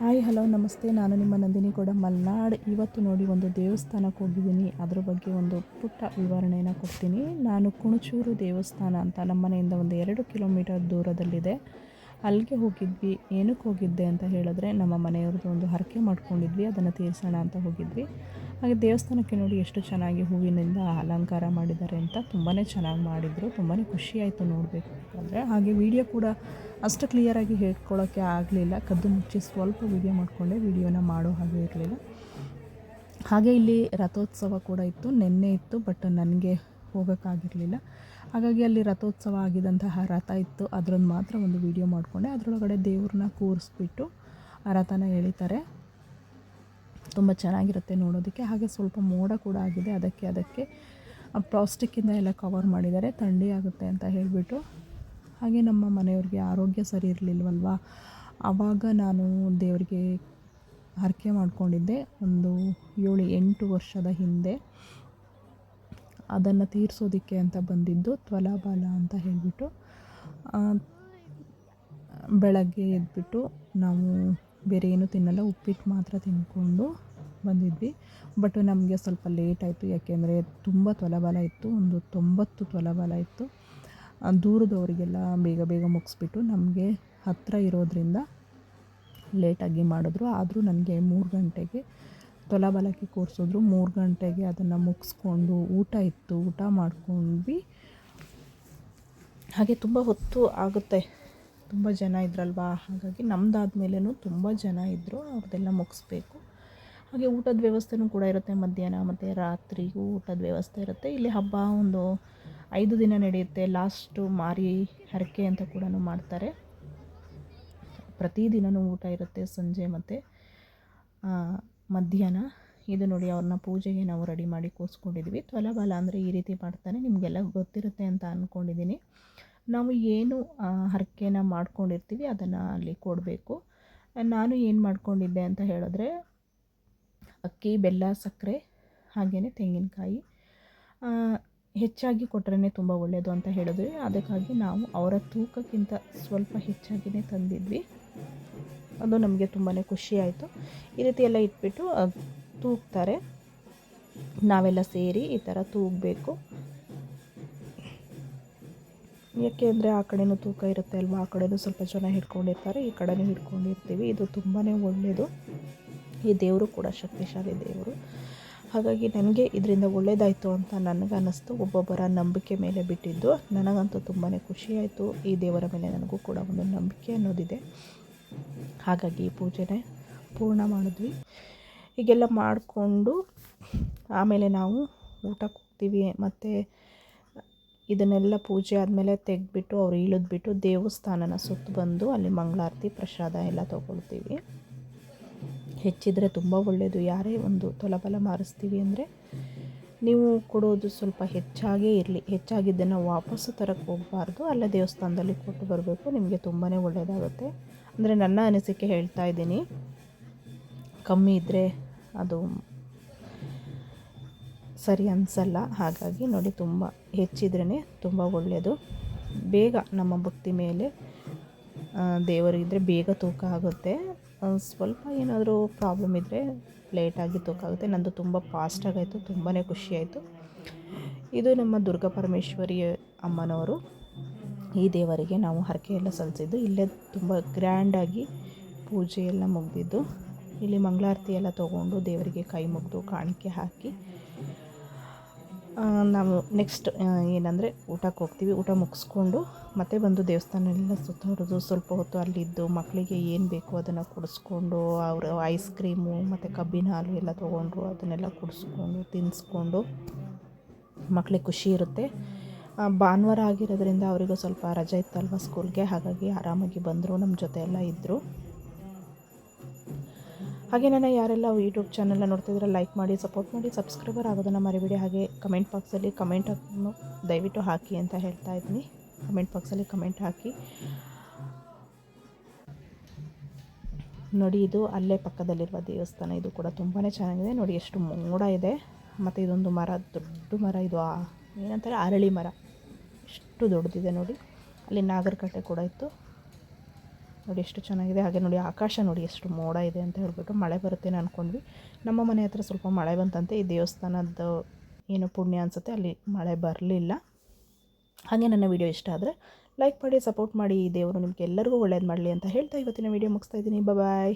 Hi hello ನಮಸ್ತೆ. ನಾನು ನಿಮ್ಮ ನಂದಿನಿ ಕೂಡ ಮಲ್ನಾಡ್. ಇವತ್ತು ನೋಡಿ ಒಂದು ದೇವಸ್ಥಾನಕ್ಕೆ ಹೋಗಿದ್ದೀನಿ. ಅದ್ರ ಬಗ್ಗೆ ಒಂದು ಪುಟ್ಟ ವಿವರಣೆಯನ್ನು ಕೊಡ್ತೀನಿ. ನಾನು ಕುಣಚೂರು ದೇವಸ್ಥಾನ ಅಂತ ನಮ್ಮ ಮನೆಯಿಂದ ಒಂದು 2 ಕಿಲೋಮೀಟರ್ ದೂರದಲ್ಲಿದೆ. ಅಲ್ಲಿಗೆ ಹೋಗಿದ್ವಿ. ಏನಕ್ಕೆ ಹೋಗಿದ್ದೆ ಅಂತ ಹೇಳಿದ್ರೆ, ನಮ್ಮ ಮನೆಯವ್ರದ್ದು ಒಂದು ಹರಕೆ ಮಾಡ್ಕೊಂಡಿದ್ವಿ, ಅದನ್ನು ತೀರಿಸೋಣ ಅಂತ ಹೋಗಿದ್ವಿ. ಹಾಗೆ ದೇವಸ್ಥಾನಕ್ಕೆ ನೋಡಿ ಎಷ್ಟು ಚೆನ್ನಾಗಿ ಹೂವಿನಿಂದ ಅಲಂಕಾರ ಮಾಡಿದ್ದಾರೆ ಅಂತ. ತುಂಬಾ ಚೆನ್ನಾಗಿ ಮಾಡಿದರು. ತುಂಬಾ ಖುಷಿಯಾಯಿತು ನೋಡಬೇಕಾದ್ರೆ. ಹಾಗೆ ವಿಡಿಯೋ ಕೂಡ ಅಷ್ಟು ಕ್ಲಿಯರಾಗಿ ಹೇಳ್ಕೊಳ್ಳೋಕ್ಕೆ ಆಗಲಿಲ್ಲ. ಕದ್ದು ಮುಚ್ಚಿ ಸ್ವಲ್ಪ ವಿಡಿಯೋ ಮಾಡಿಕೊಂಡೆ, ವಿಡಿಯೋನ ಮಾಡೋ ಹಾಗೆ ಇರಲಿಲ್ಲ. ಹಾಗೆ ಇಲ್ಲಿ ರಥೋತ್ಸವ ಕೂಡ ಇತ್ತು, ನಿನ್ನೆ ಇತ್ತು, ಬಟ್ ನನಗೆ ಹೋಗೋಕ್ಕಾಗಿರಲಿಲ್ಲ. ಹಾಗಾಗಿ ಅಲ್ಲಿ ರಥೋತ್ಸವ ಆಗಿದ್ದಂತಹ ರಥ ಇತ್ತು, ಅದರದ್ದು ಮಾತ್ರ ಒಂದು ವಿಡಿಯೋ ಮಾಡಿಕೊಂಡೆ. ಅದರೊಳಗಡೆ ದೇವ್ರನ್ನ ಕೂರಿಸ್ಬಿಟ್ಟು ಆ ರಥನ ಎಳಿತಾರೆ. ತುಂಬ ಚೆನ್ನಾಗಿರುತ್ತೆ ನೋಡೋದಕ್ಕೆ. ಹಾಗೆ ಸ್ವಲ್ಪ ಮೋಡ ಕೂಡ ಆಗಿದೆ, ಅದಕ್ಕೆ ಪ್ಲಾಸ್ಟಿಕ್ಕಿಂದ ಎಲ್ಲ ಕವರ್ ಮಾಡಿದ್ದಾರೆ, ಥಂಡಿ ಆಗುತ್ತೆ ಅಂತ ಹೇಳಿಬಿಟ್ಟು. ಹಾಗೆ ನಮ್ಮ ಮನೆಯವ್ರಿಗೆ ಆರೋಗ್ಯ ಸರಿ ಇರಲಿಲ್ವಲ್ವ, ಆವಾಗ ನಾನು ದೇವರಿಗೆ ಹರಕೆ ಮಾಡ್ಕೊಂಡಿದ್ದೆ ಒಂದು 7-8 ವರ್ಷದ ಹಿಂದೆ. ಅದನ್ನು ತೀರಿಸೋದಕ್ಕೆ ಅಂತ ಬಂದಿದ್ದು ತ್ವಲಾಬಾಲ ಅಂತ ಹೇಳಿಬಿಟ್ಟು. ಬೆಳಗ್ಗೆ ಎದ್ಬಿಟ್ಟು ನಾವು ಬೇರೆ ಏನೂ ತಿನ್ನಲ್ಲ, ಉಪ್ಪಿಟ್ಟು ಮಾತ್ರ ತಿಂದ್ಕೊಂಡು ಬಂದಿದ್ವಿ. ಬಟ್ ನಮಗೆ ಸ್ವಲ್ಪ ಲೇಟ್ ಆಯಿತು, ಯಾಕೆಂದರೆ ತುಂಬ ತ್ವಲಾಬಾಲ ಇತ್ತು, ಒಂದು 90 ತ್ವಲಾಬಾಲ ಇತ್ತು. ದೂರದವರಿಗೆಲ್ಲ ಬೇಗ ಬೇಗ ಮುಗಿಸ್ಬಿಟ್ಟು ನಮಗೆ ಹತ್ತಿರ ಇರೋದ್ರಿಂದ ಲೇಟಾಗಿ ಮಾಡಿದ್ರು. ಆದರೂ ನನಗೆ 3 ಗಂಟೆಗೆ ತ್ವಲಾಬಾಲಕ್ಕೆ ಕೂರಿಸಿದ್ರು. 3 ಗಂಟೆಗೆ ಅದನ್ನು ಮುಗಿಸ್ಕೊಂಡು ಊಟ ಇತ್ತು, ಊಟ ಮಾಡ್ಕೊಂಡ್ವಿ. ಹಾಗೆ ತುಂಬ ಹೊತ್ತು ಆಗುತ್ತೆ, ತುಂಬ ಜನ ಇದ್ರಲ್ವ, ಹಾಗಾಗಿ ನಮ್ಮದಾದ್ಮೇಲೂ ತುಂಬ ಜನ ಇದ್ದರು, ಅವ್ರದ್ದೆಲ್ಲ ಮುಗಿಸ್ಬೇಕು. ಹಾಗೆ ಊಟದ ವ್ಯವಸ್ಥೆನೂ ಕೂಡ ಇರುತ್ತೆ, ಮಧ್ಯಾಹ್ನ ಮತ್ತು ರಾತ್ರಿಗೂ ಊಟದ ವ್ಯವಸ್ಥೆ ಇರುತ್ತೆ. ಇಲ್ಲಿ ಹಬ್ಬ ಒಂದು 5 ದಿನ ನಡೆಯುತ್ತೆ. ಲಾಸ್ಟು ಮಾರಿ ಹರಕೆ ಅಂತ ಕೂಡ ಮಾಡ್ತಾರೆ. ಪ್ರತಿದಿನವೂ ಊಟ ಇರುತ್ತೆ, ಸಂಜೆ ಮತ್ತು ಮಧ್ಯಾಹ್ನ. ಇದು ನೋಡಿ, ಅವ್ರನ್ನ ಪೂಜೆಗೆ ನಾವು ರೆಡಿ ಮಾಡಿ ಕೂರಿಸ್ಕೊಂಡಿದ್ವಿ. ತ್ವಲಾಬಾಲ ಅಂದರೆ ಈ ರೀತಿ ಮಾಡ್ತಾನೆ, ನಿಮಗೆಲ್ಲ ಗೊತ್ತಿರುತ್ತೆ ಅಂತ ಅಂದ್ಕೊಂಡಿದ್ದೀನಿ. ನಾವು ಏನು ಹರಕೆನ ಮಾಡ್ಕೊಂಡಿರ್ತೀವಿ ಅದನ್ನು ಅಲ್ಲಿ ಕೊಡಬೇಕು. ನಾನು ಏನು ಮಾಡ್ಕೊಂಡಿದ್ದೆ ಅಂತ ಹೇಳಿದ್ರೆ, ಅಕ್ಕಿ, ಬೆಲ್ಲ, ಸಕ್ಕರೆ, ಹಾಗೆಯೇ ತೆಂಗಿನಕಾಯಿ ಹೆಚ್ಚಾಗಿ ಕೊಟ್ಟರೆ ತುಂಬ ಒಳ್ಳೆಯದು ಅಂತ ಹೇಳಿದ್ವಿ. ಅದಕ್ಕಾಗಿ ನಾವು ಅವರ ತೂಕಕ್ಕಿಂತ ಸ್ವಲ್ಪ ಹೆಚ್ಚಾಗಿಯೇ ತಂದಿದ್ವಿ. ಅದು ನಮಗೆ ತುಂಬಾ ಖುಷಿಯಾಯಿತು. ಈ ರೀತಿ ಎಲ್ಲ ಇಟ್ಬಿಟ್ಟು ತೂಗ್ತಾರೆ. ನಾವೆಲ್ಲ ಸೇರಿ ಈ ಥರ ತೂಗಬೇಕು. ಏಕೆಂದರೆ ಆ ಕಡೆಯೂ ತೂಕ ಇರುತ್ತೆ ಅಲ್ವ, ಆ ಕಡೆಯೂ ಸ್ವಲ್ಪ ಜನ ಹಿಡ್ಕೊಂಡಿರ್ತಾರೆ, ಈ ಕಡೆಯೂ ಹಿಡ್ಕೊಂಡಿರ್ತೀವಿ. ಇದು ತುಂಬಾ ಒಳ್ಳೆಯದು. ಈ ದೇವರು ಕೂಡ ಶಕ್ತಿಶಾಲಿ ದೇವರು. ಹಾಗಾಗಿ ನನಗೆ ಇದರಿಂದ ಒಳ್ಳೆಯದಾಯಿತು ಅಂತ ನನಗನ್ನಿಸ್ತು. ಒಬ್ಬೊಬ್ಬರ ನಂಬಿಕೆ ಮೇಲೆ ಬಿಟ್ಟಿದ್ದು. ನನಗಂತೂ ತುಂಬಾ ಖುಷಿಯಾಯಿತು. ಈ ದೇವರ ಮೇಲೆ ನನಗೂ ಕೂಡ ಒಂದು ನಂಬಿಕೆ ಅನ್ನೋದಿದೆ. ಹಾಗಾಗಿ ಈ ಪೂಜೆನೇ ಪೂರ್ಣ ಮಾಡಿದ್ವಿ. ಹೀಗೆಲ್ಲ ಮಾಡಿಕೊಂಡು ಆಮೇಲೆ ನಾವು ಊಟಕ್ಕೆ ಹೋಗ್ತೀವಿ. ಮತ್ತು ಇದನ್ನೆಲ್ಲ ಪೂಜೆ ಆದಮೇಲೆ ತೆಗೆದ್ಬಿಟ್ಟು ಅವ್ರು ಇಳಿದ್ಬಿಟ್ಟು ದೇವಸ್ಥಾನನ ಸುತ್ತ ಬಂದು ಅಲ್ಲಿ ಮಂಗಳಾರತಿ ಪ್ರಸಾದ ಎಲ್ಲ ತೊಗೊಳ್ತೀವಿ. ಹೆಚ್ಚಿದ್ರೆ ತುಂಬ ಒಳ್ಳೆಯದು. ಯಾರೇ ಒಂದು ತ್ವಲಾಬಾಲ ಮಾರಿಸ್ತೀವಿ ಅಂದರೆ ನೀವು ಕೊಡೋದು ಸ್ವಲ್ಪ ಹೆಚ್ಚಾಗೇ ಇರಲಿ. ಹೆಚ್ಚಾಗಿದ್ದನ್ನು ವಾಪಸ್ಸು ತರಕ್ಕೆ ಹೋಗಬಾರ್ದು, ಅಲ್ಲೇ ದೇವಸ್ಥಾನದಲ್ಲಿ ಕೊಟ್ಟು ಬರಬೇಕು. ನಿಮಗೆ ತುಂಬಾ ಒಳ್ಳೆಯದಾಗುತ್ತೆ. ಅಂದರೆ ನನ್ನ ಅನಿಸಿಕೆ ಹೇಳ್ತಾ ಇದ್ದೀನಿ. ಕಮ್ಮಿ ಇದ್ದರೆ ಅದು ಸರಿ ಅನಿಸಲ್ಲ. ಹಾಗಾಗಿ ನೋಡಿ, ತುಂಬ ಹೆಚ್ಚಿದ್ರೇ ತುಂಬ ಒಳ್ಳೆಯದು. ಬೇಗ ನಮ್ಮ ಭಕ್ತಿ ಮೇಲೆ ದೇವರಿದ್ದರೆ ಬೇಗ ತೂಕ ಆಗುತ್ತೆ. ಸ್ವಲ್ಪ ಏನಾದರೂ ಪ್ರಾಬ್ಲಮ್ ಇದ್ದರೆ ಲೇಟಾಗಿ ತೂಕ ಆಗುತ್ತೆ. ನಂದು ತುಂಬ ಫಾಸ್ಟಾಗಾಯಿತು, ತುಂಬಾ ಖುಷಿಯಾಯಿತು. ಇದು ನಮ್ಮ ದುರ್ಗಾ ಪರಮೇಶ್ವರಿ ಅಮ್ಮನವರು. ಈ ದೇವರಿಗೆ ನಾವು ಹರಕೆ ಎಲ್ಲ ಸಲ್ಲಿಸಿದ್ದು. ಇಲ್ಲೇ ತುಂಬ ಗ್ರ್ಯಾಂಡಾಗಿ ಪೂಜೆ ಎಲ್ಲ ಮುಗಿದಿದ್ದು. ಇಲ್ಲಿ ಮಂಗಳಾರತಿ ಎಲ್ಲ ತೊಗೊಂಡು ದೇವರಿಗೆ ಕೈ ಮುಗಿದು ಕಾಣಿಕೆ ಹಾಕಿ ನಾವು ನೆಕ್ಸ್ಟ್ ಏನಂದರೆ ಊಟಕ್ಕೆ ಹೋಗ್ತೀವಿ. ಊಟ ಮುಗಿಸ್ಕೊಂಡು ಮತ್ತೆ ಬಂದು ದೇವಸ್ಥಾನ ಎಲ್ಲ ಸುತ್ತೋದು, ಸ್ವಲ್ಪ ಹೊತ್ತು ಅಲ್ಲಿದ್ದು ಮಕ್ಕಳಿಗೆ ಏನು ಬೇಕೋ ಅದನ್ನು ಕುಡಿಸ್ಕೊಂಡು, ಅವರು ಐಸ್ ಕ್ರೀಮು ಮತ್ತು ಕಬ್ಬಿನ ಹಾಲು ಎಲ್ಲ ತೊಗೊಂಡ್ರು, ಅದನ್ನೆಲ್ಲ ಕುಡಿಸ್ಕೊಂಡು ತಿನ್ನಿಸ್ಕೊಂಡು ಮಕ್ಕಳಿಗೆ ಖುಷಿ ಇರುತ್ತೆ. ಭಾನುವಾರ ಆಗಿರೋದ್ರಿಂದ ಅವರಿಗೂ ಸ್ವಲ್ಪ ರಜೆ ಇತ್ತಲ್ವ ಸ್ಕೂಲ್ಗೆ, ಹಾಗಾಗಿ ಆರಾಮಾಗಿ ಬಂದರು, ನಮ್ಮ ಜೊತೆ ಎಲ್ಲ ಇದ್ದರು. ಹಾಗೆ ನನ್ನ ಯಾರೆಲ್ಲ ಯೂಟ್ಯೂಬ್ ಚಾನಲ್ನ ನೋಡ್ತಿದ್ರೆ ಲೈಕ್ ಮಾಡಿ, ಸಪೋರ್ಟ್ ಮಾಡಿ, ಸಬ್ಸ್ಕ್ರೈಬರ್ ಆಗೋದನ್ನು ಮರಿಬೇಡಿ. ಹಾಗೆ ಕಮೆಂಟ್ ಬಾಕ್ಸಲ್ಲಿ ಕಮೆಂಟ್ ದಯವಿಟ್ಟು ಹಾಕಿ ಅಂತ ಹೇಳ್ತಾ ಇದ್ದೀನಿ. ಕಮೆಂಟ್ ಬಾಕ್ಸಲ್ಲಿ ಕಮೆಂಟ್ ಹಾಕಿ. ನೋಡಿ, ಇದು ಅಲ್ಲೇ ಪಕ್ಕದಲ್ಲಿರುವ ದೇವಸ್ಥಾನ. ಇದು ಕೂಡ ತುಂಬಾ ಚೆನ್ನಾಗಿದೆ. ನೋಡಿ ಎಷ್ಟು ಮೋಡ ಇದೆ. ಮತ್ತು ಇದೊಂದು ಮರ, ದೊಡ್ಡ ಮರ, ಇದು ಏನಂತಾರೆ ಅರಳಿ ಮರ, ಎಷ್ಟು ದೊಡ್ಡದಿದೆ ನೋಡಿ. ಅಲ್ಲಿ ನಾಗರಕಟ್ಟೆ ಕೂಡ ಇತ್ತು. ನೋಡಿ ಎಷ್ಟು ಚೆನ್ನಾಗಿದೆ. ಹಾಗೆ ನೋಡಿ ಆಕಾಶ ನೋಡಿ ಎಷ್ಟು ಮೋಡ ಇದೆ ಅಂತ ಹೇಳ್ಬಿಟ್ಟು ಮಳೆ ಬರುತ್ತೇನೆ ಅಂದ್ಕೊಂಡ್ವಿ. ನಮ್ಮ ಮನೆ ಹತ್ರ ಸ್ವಲ್ಪ ಮಳೆ ಬಂತಂತೆ. ಈ ದೇವಸ್ಥಾನದ ಏನು ಪುಣ್ಯ ಅನಿಸುತ್ತೆ, ಅಲ್ಲಿ ಮಳೆ ಬರಲಿಲ್ಲ. ಹಾಗೆ ನನ್ನ ವಿಡಿಯೋ ಇಷ್ಟ ಆದರೆ ಲೈಕ್ ಮಾಡಿ, ಸಪೋರ್ಟ್ ಮಾಡಿ. ಈ ದೇವರು ನಿಮಗೆ ಎಲ್ಲರಿಗೂ ಒಳ್ಳೇದು ಮಾಡಲಿ ಅಂತ ಹೇಳ್ತಾ ಇವತ್ತಿನ ವಿಡಿಯೋ ಮುಗಿಸ್ತಾ ಇದ್ದೀನಿ. ಬಾಯ್.